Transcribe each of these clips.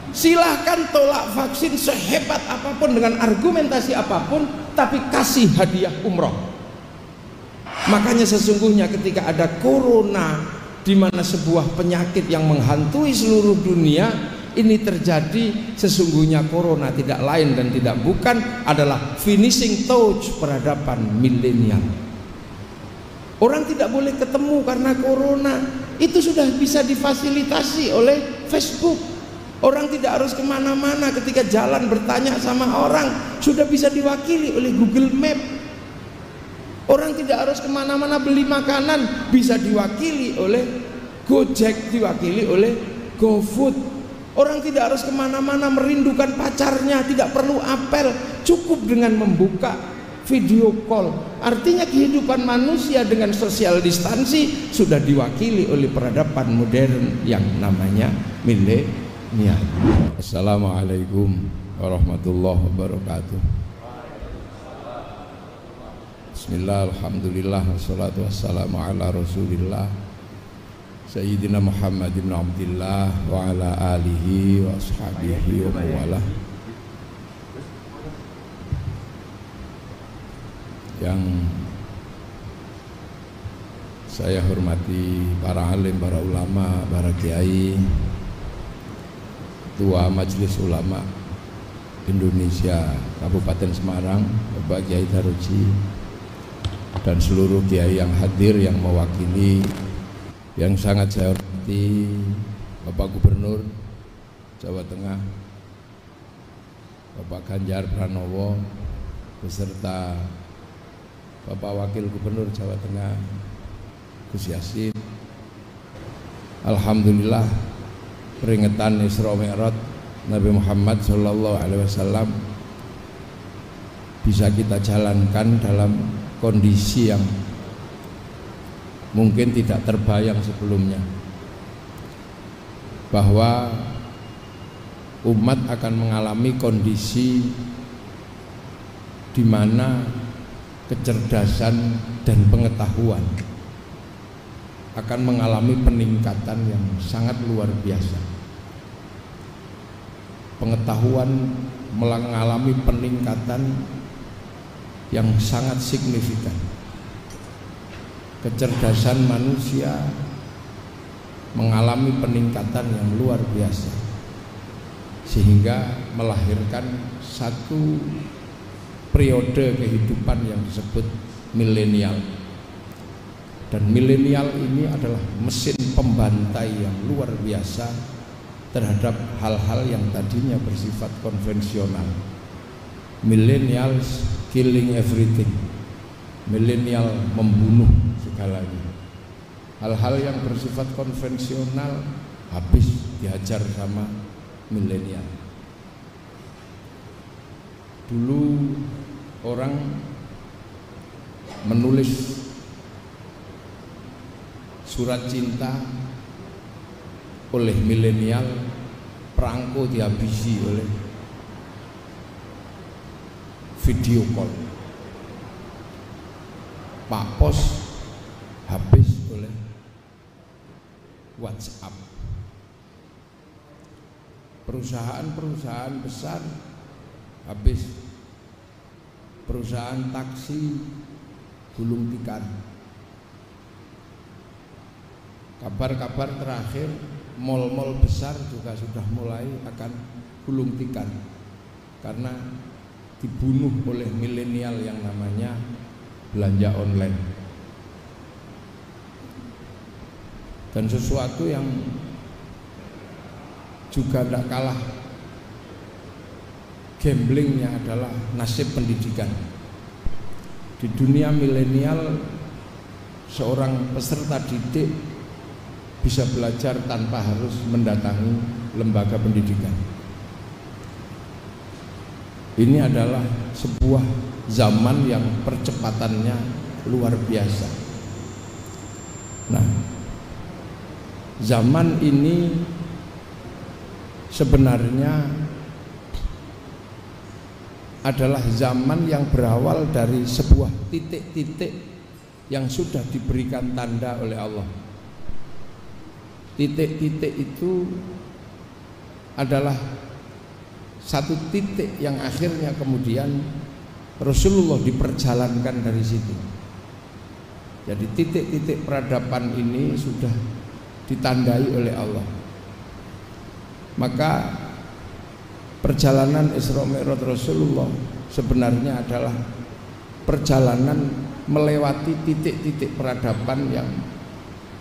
Silahkan tolak vaksin sehebat apapun dengan argumentasi apapun, tapi kasih hadiah umroh. Makanya sesungguhnya ketika ada corona, di mana sebuah penyakit yang menghantui seluruh dunia ini terjadi, sesungguhnya corona tidak lain dan tidak bukan adalah finishing touch peradaban milenial. Orang tidak boleh ketemu karena corona, itu sudah bisa difasilitasi oleh Facebook. Orang tidak harus kemana-mana, ketika jalan bertanya sama orang sudah bisa diwakili oleh Google Map. Orang tidak harus kemana-mana beli makanan, bisa diwakili oleh Gojek, diwakili oleh GoFood. Orang tidak harus kemana-mana merindukan pacarnya, tidak perlu apel, cukup dengan membuka video call. Artinya kehidupan manusia dengan social distansi sudah diwakili oleh peradaban modern yang namanya milenial. Assalamualaikum warahmatullahi wabarakatuh. Bismillah, alhamdulillah, wassalatu wassalamu ala rasulillah Sayyidina Muhammad ibn Abdillah wa ala alihi wa ashabihi wa mawalah. Yang saya hormati para alim, para ulama, para kiai, Ketua Majelis Ulama Indonesia Kabupaten Semarang, Bapak Kiai Daroji, dan seluruh kiai yang hadir yang mewakili, yang sangat saya hormati Bapak Gubernur Jawa Tengah, Bapak Ganjar Pranowo, beserta Bapak Wakil Gubernur Jawa Tengah Gus Yassin. Alhamdulillah, peringatan Isra Mi'raj Nabi Muhammad SAW bisa kita jalankan dalam kondisi yang mungkin tidak terbayang sebelumnya, bahwa umat akan mengalami kondisi di mana kecerdasan dan pengetahuan akan mengalami peningkatan yang sangat luar biasa. Pengetahuan mengalami peningkatan yang sangat signifikan. Kecerdasan manusia mengalami peningkatan yang luar biasa, sehingga melahirkan satu periode kehidupan yang disebut milenial. Dan milenial ini adalah mesin pembantai yang luar biasa terhadap hal-hal yang tadinya bersifat konvensional. Millennials killing everything. Milenial membunuh segalanya. Hal-hal yang bersifat konvensional habis dihajar sama milenial. Dulu orang menulis surat cinta oleh milenial, perangko dihabisi oleh video call. Pak Pos habis oleh WhatsApp. Perusahaan-perusahaan besar habis. Perusahaan taksi gulung tikar. Kabar-kabar terakhir, mal-mal besar juga sudah mulai akan gulung tikar karena dibunuh oleh milenial yang namanya belanja online. Dan sesuatu yang juga tidak kalah gamblingnya adalah nasib pendidikan. Di dunia milenial, seorang peserta didik bisa belajar tanpa harus mendatangi lembaga pendidikan. Ini adalah sebuah zaman yang percepatannya luar biasa. Nah, zaman ini sebenarnya adalah zaman yang berawal dari sebuah titik-titik yang sudah diberikan tanda oleh Allah. Titik-titik itu adalah satu titik yang akhirnya kemudian Rasulullah diperjalankan dari situ. Jadi titik-titik peradaban ini sudah ditandai oleh Allah. Maka perjalanan Isra Mi'raj Rasulullah sebenarnya adalah perjalanan melewati titik-titik peradaban yang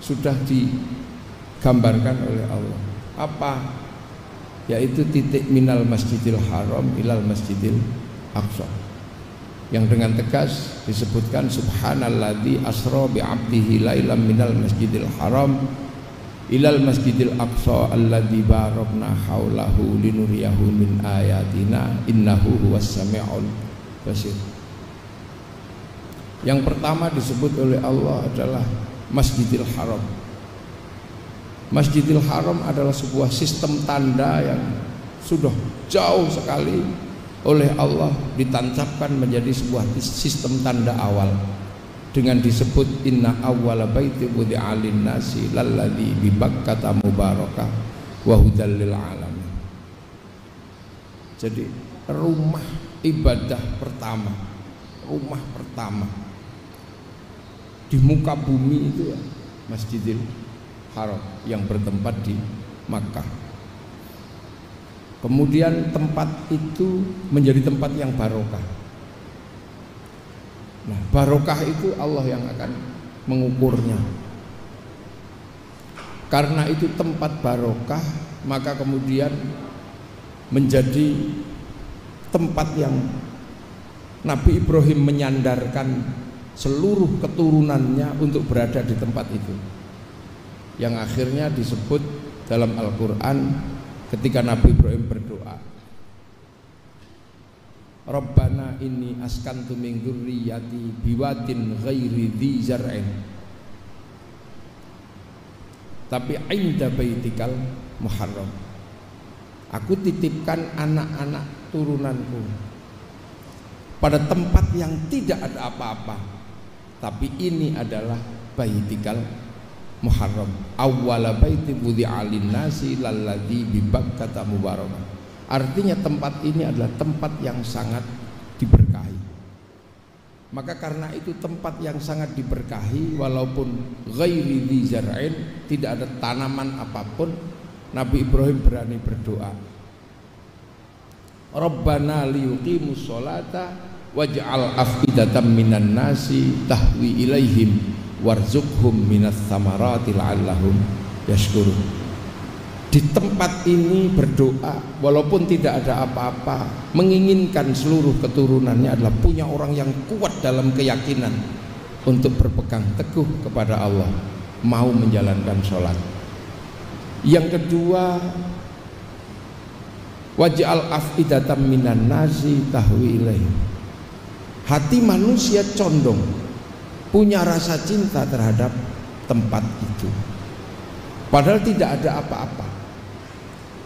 sudah digambarkan oleh Allah. Apa? Yaitu titik minal Masjidil Haram ilal Masjidil Aqsa, yang dengan tegas disebutkan subhanalladzi asra bi 'abdihi lailan minal Masjidil Haram ilal Masjidil Aqsa alladzi barakna haulahu linuriyahu min ayatina innahu huwas sami'ul basir. Yang pertama disebut oleh Allah adalah Masjidil Haram. Masjidil Haram adalah sebuah sistem tanda yang sudah jauh sekali oleh Allah ditancapkan menjadi sebuah sistem tanda awal dengan disebut inna awwala baiti wudi'a lin-nasi lalladzi bi Bakkata mubarakah wa hudal lil alamin. Jadi rumah ibadah pertama, rumah pertama di muka bumi itu ya Masjidil Haram yang bertempat di Makkah. Kemudian tempat itu menjadi tempat yang barokah. Nah, barokah itu Allah yang akan mengukurnya. Karena itu tempat barokah, maka kemudian menjadi tempat yang Nabi Ibrahim menyandarkan seluruh keturunannya untuk berada di tempat itu, yang akhirnya disebut dalam Al-Quran ketika Nabi Ibrahim berdoa, Rabbana inni askantu min dzurriyyati biwadin ghairi dzi zar'in tapi inda baitikal muharram. Aku titipkan anak-anak turunanku pada tempat yang tidak ada apa-apa, tapi ini adalah baitikal muharram, awwala baiti wudi'a lin-nasi lalladzi bi Bakkata mubarakah. Artinya tempat ini adalah tempat yang sangat diberkahi. Maka karena itu tempat yang sangat diberkahi, walaupun ghairi dzi zar'in, tidak ada tanaman apapun, Nabi Ibrahim berani berdoa, Rabbana liyuqimus sholata waj'al afidatan minan nasi tahwi ilaihim warzuqhum minas samarati la'allahum yashkurun. Di tempat ini berdoa walaupun tidak ada apa-apa, menginginkan seluruh keturunannya adalah punya orang yang kuat dalam keyakinan untuk berpegang teguh kepada Allah, mau menjalankan sholat. Yang kedua, waj'al afidatan minan nasi tahwi ilaihim. Hati manusia condong, punya rasa cinta terhadap tempat itu, padahal tidak ada apa-apa.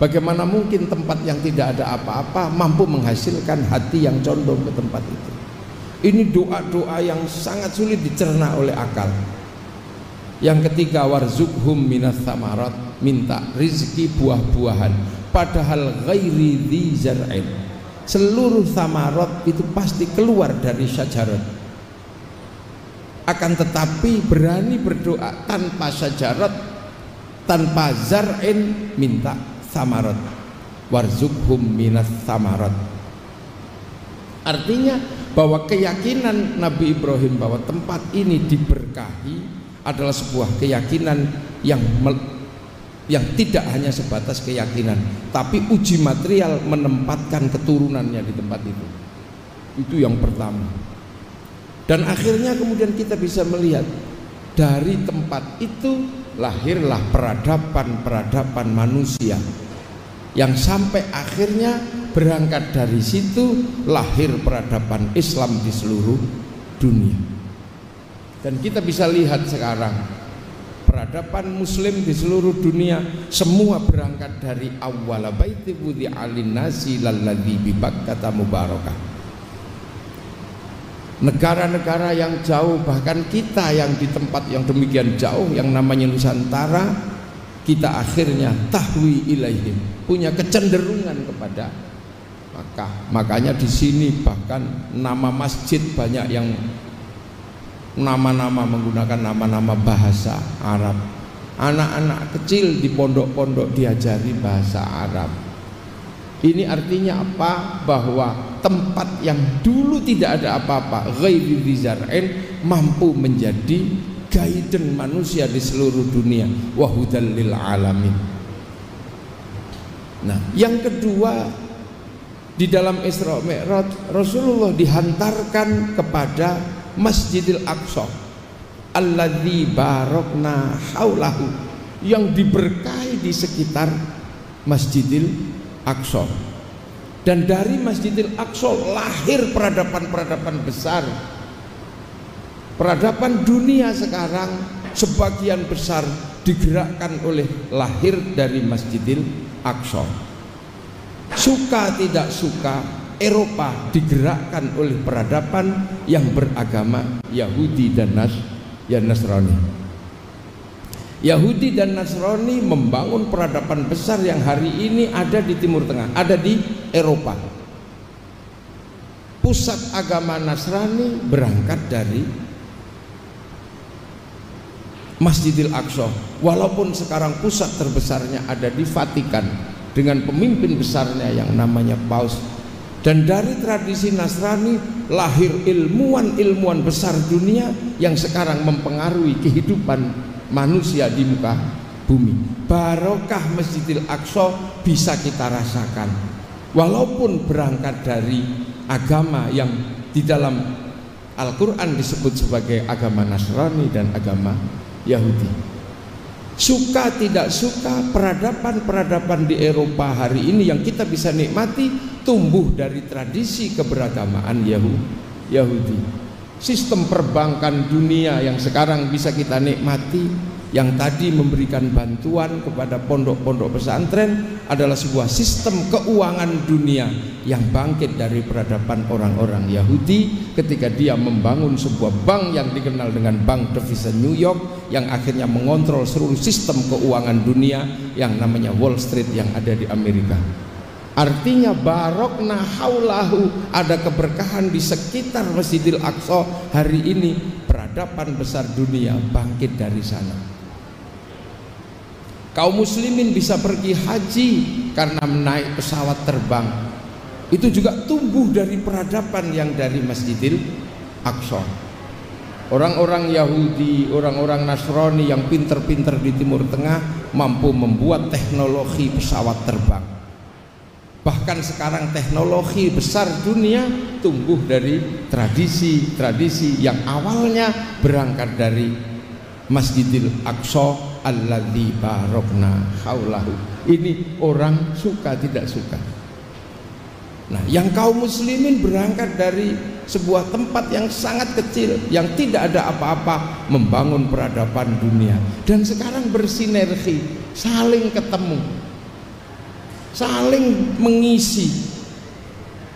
Bagaimana mungkin tempat yang tidak ada apa-apa mampu menghasilkan hati yang condong ke tempat itu? Ini doa-doa yang sangat sulit dicerna oleh akal. Yang ketiga, warzuqhum minas samarat, minta rizki buah-buahan, padahal ghairi dzi zar'in. Seluruh samarat itu pasti keluar dari syajarat. Akan tetapi berani berdoa tanpa syajarat, tanpa zar'in, minta samarat, warzuqhum minas samarat. Artinya bahwa keyakinan Nabi Ibrahim bahwa tempat ini diberkahi adalah sebuah keyakinan yang tidak hanya sebatas keyakinan, tapi uji material menempatkan keturunannya di tempat itu. Itu yang pertama. Dan akhirnya kemudian kita bisa melihat dari tempat itu lahirlah peradaban manusia yang sampai akhirnya berangkat dari situ lahir peradaban Islam di seluruh dunia. Dan kita bisa lihat sekarang peradaban muslim di seluruh dunia semua berangkat dari awwala baiti wudi'a lin-nasi lalladzi bi Bakkata mubarakah. Negara-negara yang jauh, bahkan kita yang di tempat yang demikian jauh yang namanya Nusantara, kita akhirnya tahwi ilaihim, punya kecenderungan kepada Makkah. Makanya di sini bahkan nama masjid banyak yang nama-nama menggunakan nama-nama bahasa Arab. Anak-anak kecil di pondok-pondok diajari bahasa Arab. Ini artinya apa? Bahwa tempat yang dulu tidak ada apa-apa, ghairi dzar'in, mampu menjadi guidance manusia di seluruh dunia, wa hudal lil alamin. Nah, yang kedua, di dalam Isra Mi'raj Rasulullah dihantarkan kepada Masjidil Aqsa alladzi barakna haulahu, yang diberkahi di sekitar Masjidil Aqsa. Dan dari Masjidil Aqsa lahir peradaban-peradaban besar. Peradaban dunia sekarang sebagian besar digerakkan oleh lahir dari Masjidil Aqsa. Suka tidak suka, Eropa digerakkan oleh peradaban yang beragama Yahudi dan Nasrani. Yahudi dan Nasrani membangun peradaban besar yang hari ini ada di Timur Tengah, ada di Eropa. Pusat agama Nasrani berangkat dari Masjidil Aqsa, walaupun sekarang pusat terbesarnya ada di Vatikan dengan pemimpin besarnya yang namanya Paus. Dan dari tradisi Nasrani lahir ilmuwan-ilmuwan besar dunia yang sekarang mempengaruhi kehidupan manusia di muka bumi. Barokah Masjidil Aqsa bisa kita rasakan, walaupun berangkat dari agama yang di dalam Al-Quran disebut sebagai agama Nasrani dan agama Yahudi. Suka tidak suka, peradaban-peradaban di Eropa hari ini yang kita bisa nikmati tumbuh dari tradisi keberagamaan Yahudi. Sistem perbankan dunia yang sekarang bisa kita nikmati, yang tadi memberikan bantuan kepada pondok-pondok pesantren, adalah sebuah sistem keuangan dunia yang bangkit dari peradaban orang-orang Yahudi ketika dia membangun sebuah bank yang dikenal dengan Bank Devisa New York, yang akhirnya mengontrol seluruh sistem keuangan dunia yang namanya Wall Street yang ada di Amerika. Artinya barokna haulahu, ada keberkahan di sekitar Masjidil Aqsa hari ini. Peradaban besar dunia bangkit dari sana. Kaum muslimin bisa pergi haji karena menaik pesawat terbang. Itu juga tumbuh dari peradaban yang dari Masjidil Aqsa. Orang-orang Yahudi, orang-orang Nasrani yang pinter-pinter di Timur Tengah mampu membuat teknologi pesawat terbang. Bahkan sekarang teknologi besar dunia tumbuh dari tradisi-tradisi yang awalnya berangkat dari Masjidil Aqsa alladzi barokna haulahu. Ini orang suka tidak suka. Nah, yang kaum muslimin berangkat dari sebuah tempat yang sangat kecil, yang tidak ada apa-apa, membangun peradaban dunia, dan sekarang bersinergi, saling ketemu, saling mengisi.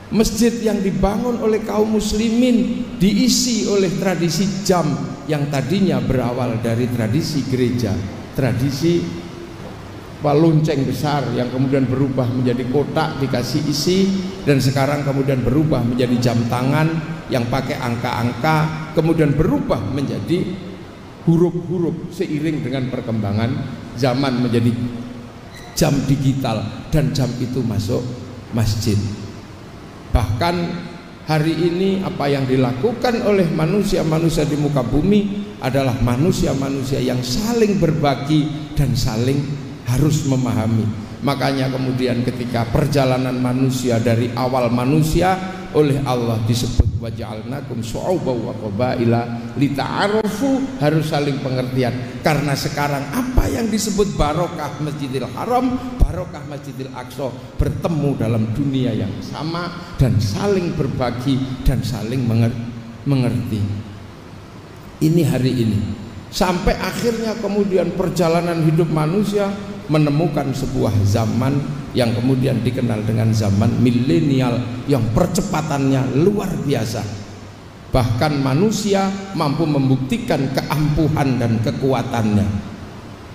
Masjid yang dibangun oleh kaum muslimin diisi oleh tradisi jam yang tadinya berawal dari tradisi gereja, tradisi lonceng besar yang kemudian berubah menjadi kotak dikasih isi, dan sekarang kemudian berubah menjadi jam tangan yang pakai angka-angka, kemudian berubah menjadi huruf-huruf seiring dengan perkembangan zaman menjadi jam digital, dan jam itu masuk masjid. Bahkan hari ini apa yang dilakukan oleh manusia-manusia di muka bumi adalah manusia-manusia yang saling berbagi dan saling harus memahami. Makanya kemudian ketika perjalanan manusia dari awal manusia oleh Allah disebut waja'alnakum syu'uban wa qabaila lita'arufu, harus saling pengertian. Karena sekarang apa yang disebut barokah Masjidil Haram, barokah Masjidil Aqsa bertemu dalam dunia yang sama dan saling berbagi dan saling mengerti. Ini hari ini sampai akhirnya kemudian perjalanan hidup manusia menemukan sebuah zaman yang kemudian dikenal dengan zaman milenial yang percepatannya luar biasa. Bahkan manusia mampu membuktikan keampuhan dan kekuatannya.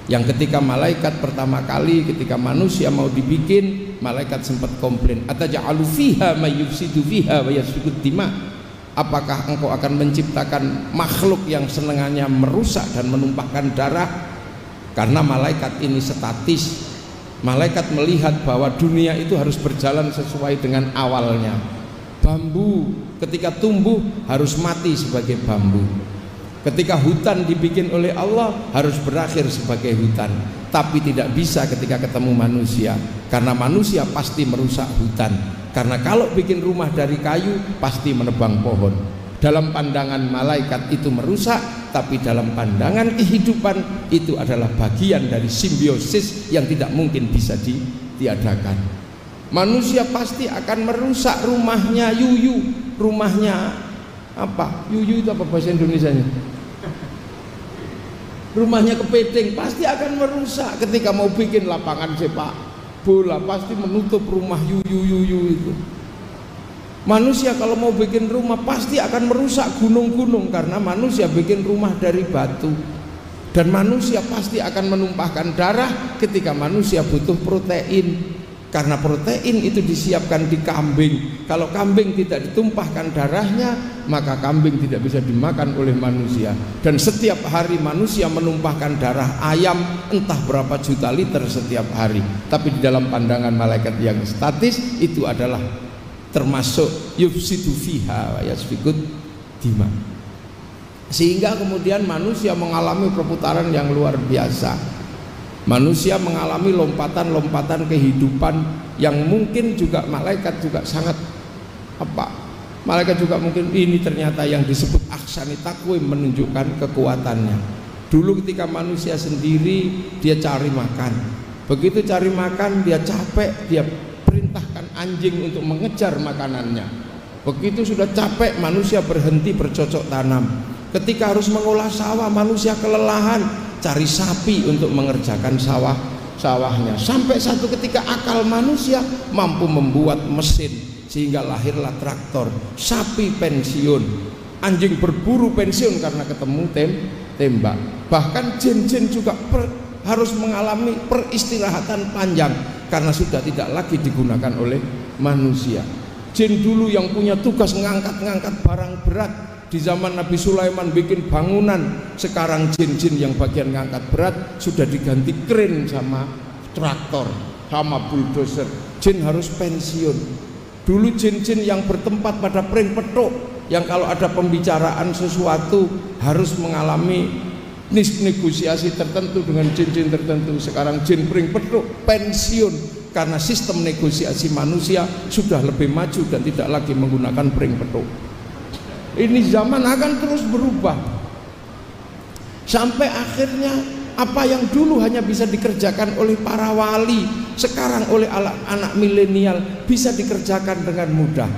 Yang ketika malaikat pertama kali ketika manusia mau dibikin, malaikat sempat komplain, ataj'alu fiha may yufsidu fiha wa yasfiku dima. Apakah engkau akan menciptakan makhluk yang senangannya merusak dan menumpahkan darah? Karena malaikat ini statis. Malaikat melihat bahwa dunia itu harus berjalan sesuai dengan awalnya. Bambu ketika tumbuh harus mati sebagai bambu. Ketika hutan dibikin oleh Allah harus berakhir sebagai hutan. Tapi tidak bisa ketika ketemu manusia, karena manusia pasti merusak hutan. Karena kalau bikin rumah dari kayu pasti menebang pohon. Dalam pandangan malaikat itu merusak, tapi dalam pandangan kehidupan itu adalah bagian dari simbiosis yang tidak mungkin bisa ditiadakan. Manusia pasti akan merusak rumahnya yuyu, rumahnya apa? Yuyu itu apa bahasa Indonesianya? Rumahnya kepiting pasti akan merusak. Ketika mau bikin lapangan sepak bola pasti menutup rumah yuyu itu. Manusia kalau mau bikin rumah pasti akan merusak gunung-gunung, karena manusia bikin rumah dari batu. Dan manusia pasti akan menumpahkan darah ketika manusia butuh protein, karena protein itu disiapkan di kambing. Kalau kambing tidak ditumpahkan darahnya, maka kambing tidak bisa dimakan oleh manusia. Dan setiap hari manusia menumpahkan darah ayam entah berapa juta liter setiap hari. Tapi di dalam pandangan malaikat yang statis itu adalah termasuk yufsidu fiha wa yasfikut dima. Sehingga kemudian manusia mengalami perputaran yang luar biasa. Manusia mengalami lompatan-lompatan kehidupan yang mungkin juga malaikat juga sangat malaikat juga mungkin ini ternyata yang disebut aksani takwim menunjukkan kekuatannya. Dulu ketika manusia sendiri dia cari makan, begitu cari makan dia capek, dia perintahkan anjing untuk mengejar makanannya. Begitu sudah capek manusia berhenti bercocok tanam. Ketika harus mengolah sawah manusia kelelahan, cari sapi untuk mengerjakan sawahnya. Sampai satu ketika akal manusia mampu membuat mesin, sehingga lahirlah traktor. Sapi pensiun, anjing berburu pensiun karena ketemu tembak. Bahkan jin-jin juga harus mengalami peristirahatan panjang karena sudah tidak lagi digunakan oleh manusia. Jin dulu yang punya tugas ngangkat-ngangkat barang berat, di zaman Nabi Sulaiman bikin bangunan, sekarang jin-jin yang bagian ngangkat berat sudah diganti kren sama traktor sama bulldozer. Jin harus pensiun. Dulu jin-jin yang bertempat pada pring petuk, yang kalau ada pembicaraan sesuatu harus mengalami negosiasi tertentu dengan jin-jin tertentu. Sekarang jin pring petuk pensiun karena sistem negosiasi manusia sudah lebih maju dan tidak lagi menggunakan pring petuk. Ini zaman akan terus berubah sampai akhirnya apa yang dulu hanya bisa dikerjakan oleh para wali, sekarang oleh anak milenial bisa dikerjakan dengan mudah.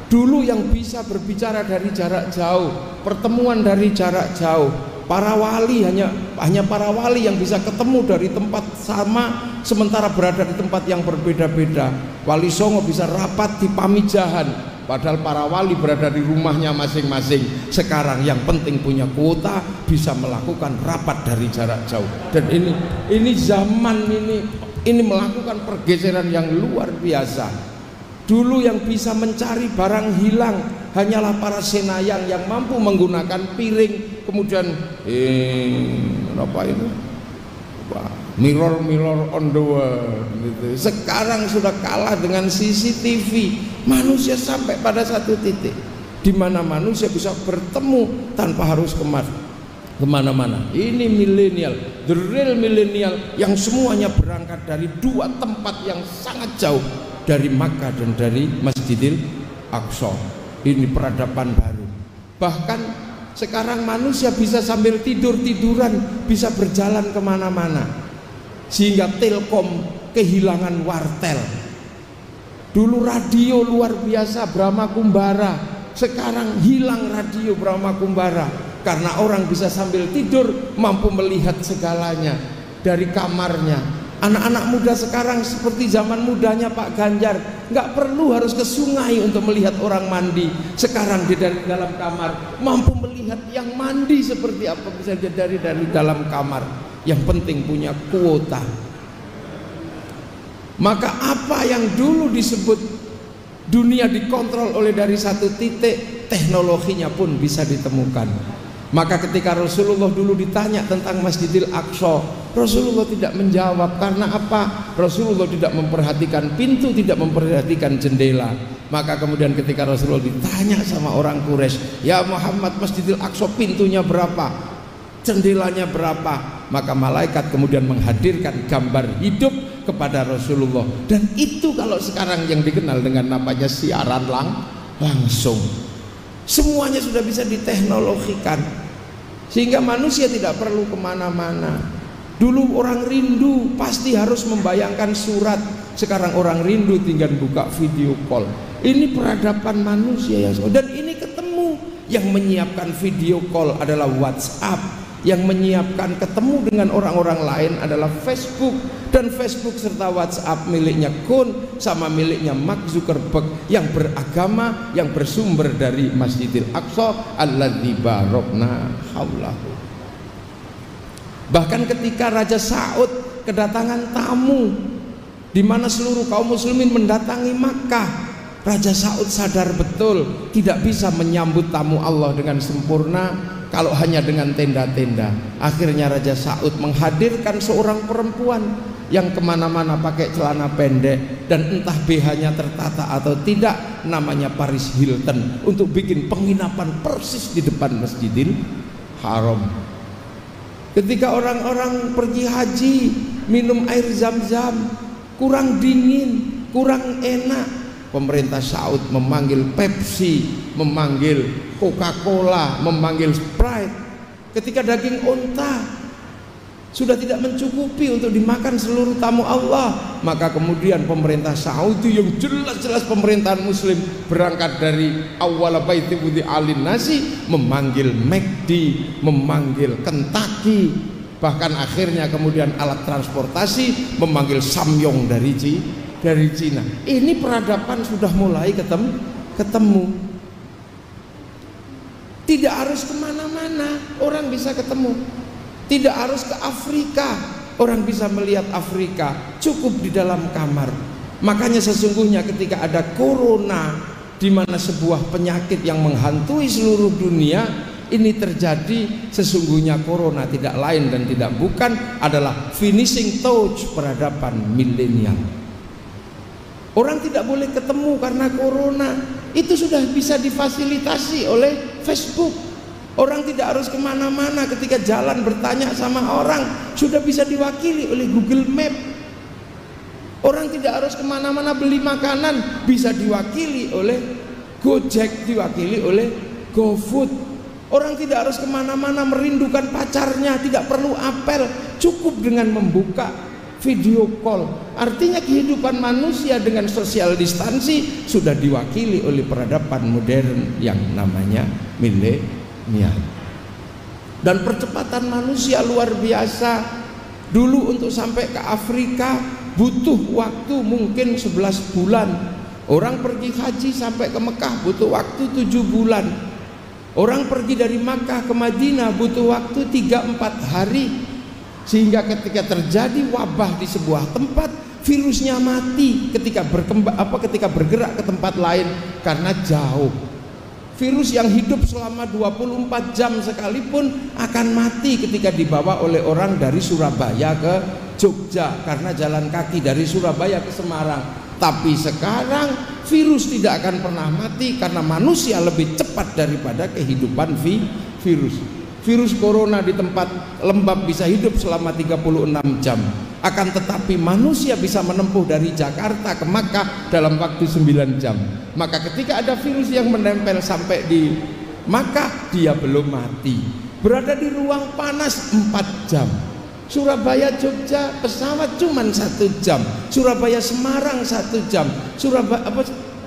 Dulu yang bisa berbicara dari jarak jauh, pertemuan dari jarak jauh, para wali hanya para wali yang bisa ketemu dari tempat sama sementara berada di tempat yang berbeda-beda. Wali Songo bisa rapat di Pamijahan, padahal para wali berada di rumahnya masing-masing. Sekarang yang penting punya kuota, bisa melakukan rapat dari jarak jauh. Dan ini zaman ini melakukan pergeseran yang luar biasa. Dulu yang bisa mencari barang hilang hanyalah para senayang yang mampu menggunakan piring, kemudian apa itu? Mirror on the wall gitu. Sekarang sudah kalah dengan CCTV. Manusia sampai pada satu titik di mana manusia bisa bertemu tanpa harus kemana-mana. Ini milenial, the real milenial yang semuanya berangkat dari dua tempat yang sangat jauh, dari Makkah dan dari Masjidil Aqsa. Ini peradaban baru. Bahkan sekarang manusia bisa sambil tiduran bisa berjalan kemana-mana. Sehingga Telkom kehilangan wartel. Dulu radio luar biasa Brahma Kumbara, sekarang hilang radio Brahma Kumbara karena orang bisa sambil tidur mampu melihat segalanya dari kamarnya. Anak-anak muda sekarang seperti zaman mudanya Pak Ganjar, nggak perlu harus ke sungai untuk melihat orang mandi. Sekarang dia dari dalam kamar mampu melihat yang mandi seperti apa, bisa dari dalam kamar. yang penting punya kuota. Maka apa yang dulu disebut dunia dikontrol oleh dari satu titik, teknologinya pun bisa ditemukan. Maka ketika Rasulullah dulu ditanya tentang Masjidil Aqsa, Rasulullah tidak menjawab. Karena apa? Rasulullah tidak memperhatikan pintu, tidak memperhatikan jendela. Maka kemudian ketika Rasulullah ditanya sama orang Quraisy, "Ya Muhammad, Masjidil Aqsa pintunya berapa? Jendelanya berapa?" Maka malaikat kemudian menghadirkan gambar hidup kepada Rasulullah. Dan itu kalau sekarang yang dikenal dengan namanya siaran langsung. Semuanya sudah bisa diteknologikan, sehingga manusia tidak perlu kemana-mana. Dulu orang rindu pasti harus membayangkan surat, sekarang orang rindu tinggal buka video call. Ini peradaban manusia ya, dan ini ketemu. Yang menyiapkan video call adalah WhatsApp, yang menyiapkan ketemu dengan orang-orang lain adalah Facebook. Dan Facebook serta WhatsApp miliknya Kun sama miliknya Mark Zuckerberg yang beragama, yang bersumber dari Masjidil Aqsa alladzi barokna haulahu. Bahkan ketika Raja Saud kedatangan tamu, di mana seluruh kaum muslimin mendatangi Makkah, Raja Saud sadar betul tidak bisa menyambut tamu Allah dengan sempurna kalau hanya dengan tenda-tenda. Akhirnya Raja Saud menghadirkan seorang perempuan yang kemana-mana pakai celana pendek dan entah BH-nya tertata atau tidak, namanya Paris Hilton, untuk bikin penginapan persis di depan Masjidil Haram. Ketika orang-orang pergi haji minum air zam-zam, kurang dingin, kurang enak, pemerintah Saud memanggil Pepsi, memanggil Coca-Cola, memanggil Sprite. Ketika daging unta sudah tidak mencukupi untuk dimakan seluruh tamu Allah, maka kemudian pemerintah Saudi yang jelas-jelas pemerintahan muslim berangkat dari awal baiti wudi alin nasi, memanggil McD, memanggil Kentucky, bahkan akhirnya kemudian alat transportasi memanggil Samyong dari Cina. Ini peradaban sudah mulai ketemu. Tidak harus kemana-mana, orang bisa ketemu. Tidak harus ke Afrika, orang bisa melihat Afrika, cukup di dalam kamar. Makanya sesungguhnya ketika ada corona, di mana sebuah penyakit yang menghantui seluruh dunia ini terjadi, sesungguhnya corona tidak lain dan tidak bukan adalah finishing touch peradaban milenial. Orang tidak boleh ketemu karena corona, itu sudah bisa difasilitasi oleh Facebook. Orang tidak harus kemana-mana, ketika jalan bertanya sama orang sudah bisa diwakili oleh Google Map. Orang tidak harus kemana-mana beli makanan, bisa diwakili oleh Gojek, diwakili oleh GoFood. Orang tidak harus kemana-mana merindukan pacarnya, tidak perlu apel, cukup dengan membuka video call. Artinya kehidupan manusia dengan social distansi sudah diwakili oleh peradaban modern yang namanya milenial. Dan percepatan manusia luar biasa. Dulu untuk sampai ke Afrika butuh waktu mungkin 11 bulan. Orang pergi haji sampai ke Mekah butuh waktu 7 bulan. Orang pergi dari Makkah ke Madinah butuh waktu 3-4 hari. Sehingga ketika terjadi wabah di sebuah tempat, virusnya mati ketika bergerak ke tempat lain karena jauh. Virus yang hidup selama 24 jam sekalipun akan mati ketika dibawa oleh orang dari Surabaya ke Jogja, karena jalan kaki dari Surabaya ke Semarang. Tapi sekarang virus tidak akan pernah mati karena manusia lebih cepat daripada kehidupan virus. Virus corona di tempat lembab bisa hidup selama 36 jam. Akan tetapi manusia bisa menempuh dari Jakarta ke Makkah dalam waktu 9 jam. Maka ketika ada virus yang menempel sampai di Makkah, dia belum mati. Berada di ruang panas 4 jam. Surabaya Jogja pesawat cuma 1 jam. Surabaya Semarang 1 jam.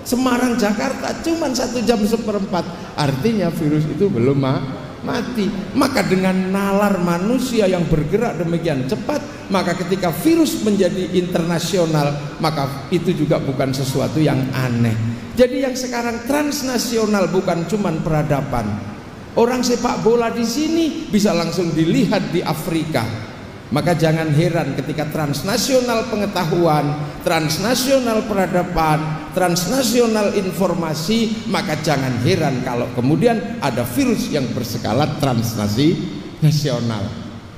Semarang Jakarta cuma 1 jam seperempat. Artinya virus itu belum mati. Maka dengan nalar manusia yang bergerak demikian cepat, maka ketika virus menjadi internasional, maka itu juga bukan sesuatu yang aneh. Jadi yang sekarang transnasional bukan cuman peradaban. Orang sepak bola di sini bisa langsung dilihat di Afrika. Maka jangan heran ketika transnasional pengetahuan, transnasional peradaban, transnasional informasi, maka jangan heran kalau kemudian ada virus yang berskala transnasional.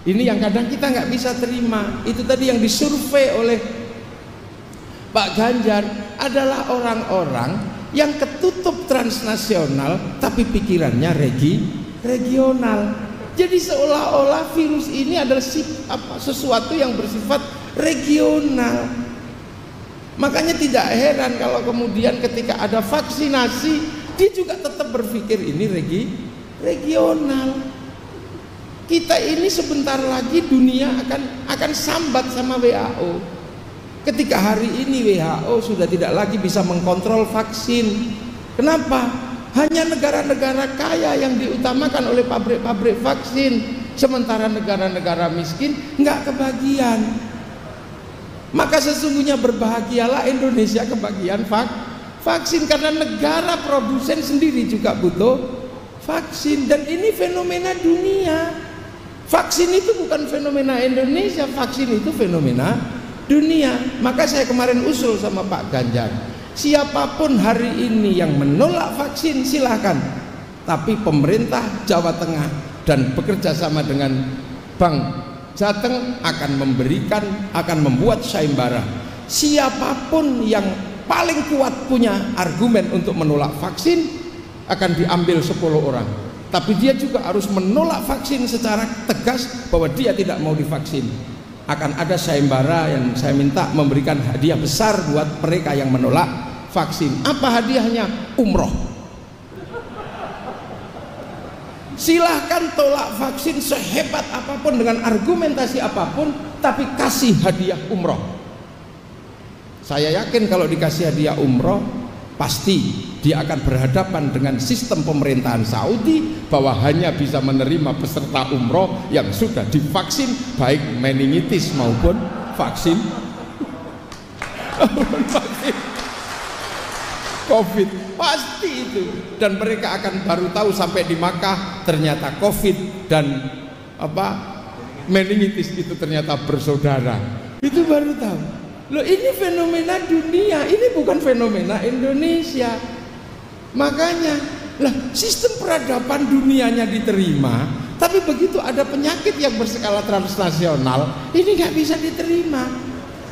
Ini yang kadang kita nggak bisa terima. Itu tadi yang disurvei oleh Pak Ganjar adalah orang-orang yang ketutup transnasional tapi pikirannya regional. Jadi seolah-olah virus ini adalah sesuatu yang bersifat regional. Makanya tidak heran kalau kemudian ketika ada vaksinasi, dia juga tetap berpikir ini regional. Kita ini sebentar lagi dunia akan sambat sama WHO. Ketika hari ini WHO sudah tidak lagi bisa mengkontrol vaksin. Kenapa? Hanya negara-negara kaya yang diutamakan oleh pabrik-pabrik vaksin, sementara negara-negara miskin nggak kebagian. Maka sesungguhnya berbahagialah Indonesia kebagian vaksin, karena negara produsen sendiri juga butuh vaksin. Dan ini fenomena dunia. Vaksin itu bukan fenomena Indonesia, vaksin itu fenomena dunia. Maka saya kemarin usul sama Pak Ganjar, siapapun hari ini yang menolak vaksin silahkan, tapi pemerintah Jawa Tengah dan bekerja sama dengan Bank Jateng akan membuat sayembara. Siapapun yang paling kuat punya argumen untuk menolak vaksin akan diambil 10 orang, tapi dia juga harus menolak vaksin secara tegas bahwa dia tidak mau divaksin. Akan ada sayembara yang saya minta memberikan hadiah besar buat mereka yang menolak vaksin. Apa hadiahnya? Umroh. Silahkan tolak vaksin sehebat apapun dengan argumentasi apapun, tapi kasih hadiah umroh. Saya yakin kalau dikasih hadiah umroh, pasti dia akan berhadapan dengan sistem pemerintahan Saudi bahwa hanya bisa menerima peserta umroh yang sudah divaksin, baik meningitis maupun vaksin COVID, pasti itu. Dan mereka akan baru tahu sampai di Makkah ternyata COVID dan meningitis itu ternyata bersaudara. Itu baru tahu. Loh, ini fenomena dunia, ini bukan fenomena Indonesia. Makanya lah, sistem peradaban dunianya diterima, tapi begitu ada penyakit yang berskala transnasional, ini nggak bisa diterima.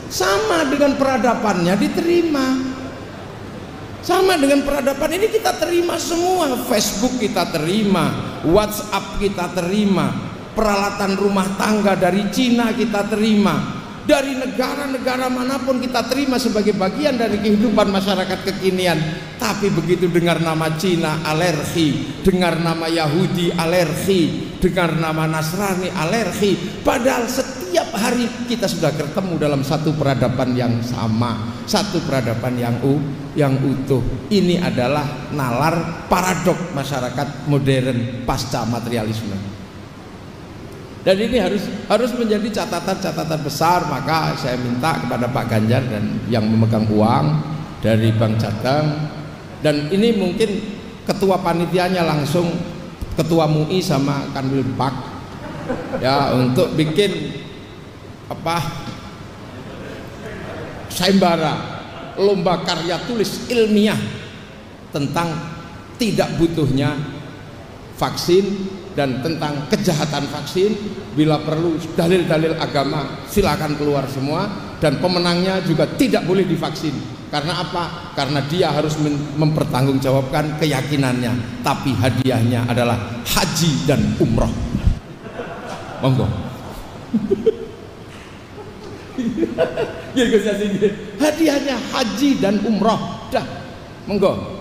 Sama dengan peradabannya diterima. Sama dengan peradaban ini kita terima semua. Facebook kita terima, WhatsApp kita terima, peralatan rumah tangga dari Cina kita terima, dari negara-negara manapun kita terima sebagai bagian dari kehidupan masyarakat kekinian. Tapi begitu dengar nama Cina alergi, dengar nama Yahudi alergi, dengar nama Nasrani alergi. Padahal setiap hari kita sudah ketemu dalam satu peradaban yang sama, satu peradaban yang utuh. Ini adalah nalar paradok masyarakat modern pasca materialisme. Dan ini harus menjadi catatan-catatan besar. Maka saya minta kepada Pak Ganjar dan yang memegang uang dari Bank Jateng, dan ini mungkin ketua panitianya langsung ketua MUI sama Kanwil Pak ya, untuk bikin sayembara lomba karya tulis ilmiah tentang tidak butuhnya vaksin dan tentang kejahatan vaksin. Bila perlu dalil-dalil agama silakan keluar semua, dan pemenangnya juga tidak boleh divaksin. Karena apa? Karena dia harus mempertanggungjawabkan keyakinannya, tapi hadiahnya adalah haji dan umroh. Monggo. Hadiahnya haji dan umroh, dah, monggo.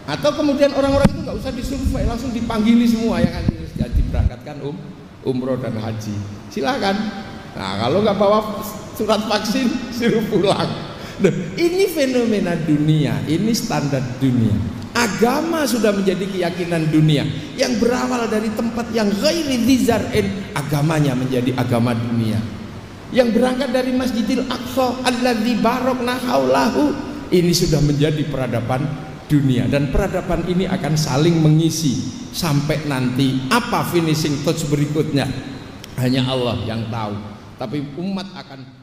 Atau kemudian orang-orang itu nggak usah disurvei, langsung dipanggili semua yang akan diberangkatkan umroh dan haji, silakan. Nah, kalau nggak bawa surat vaksin suruh pulang. Nah, ini fenomena dunia, ini standar dunia. Agama sudah menjadi keyakinan dunia yang berawal dari tempat yang ghairi dzar'in, agamanya menjadi agama dunia. Yang berangkat dari Masjidil Aqsa alladzi barakna haulahu, ini sudah menjadi peradaban dunia, dan peradaban ini akan saling mengisi sampai nanti apa finishing touch berikutnya. Hanya Allah yang tahu. Tapi umat akan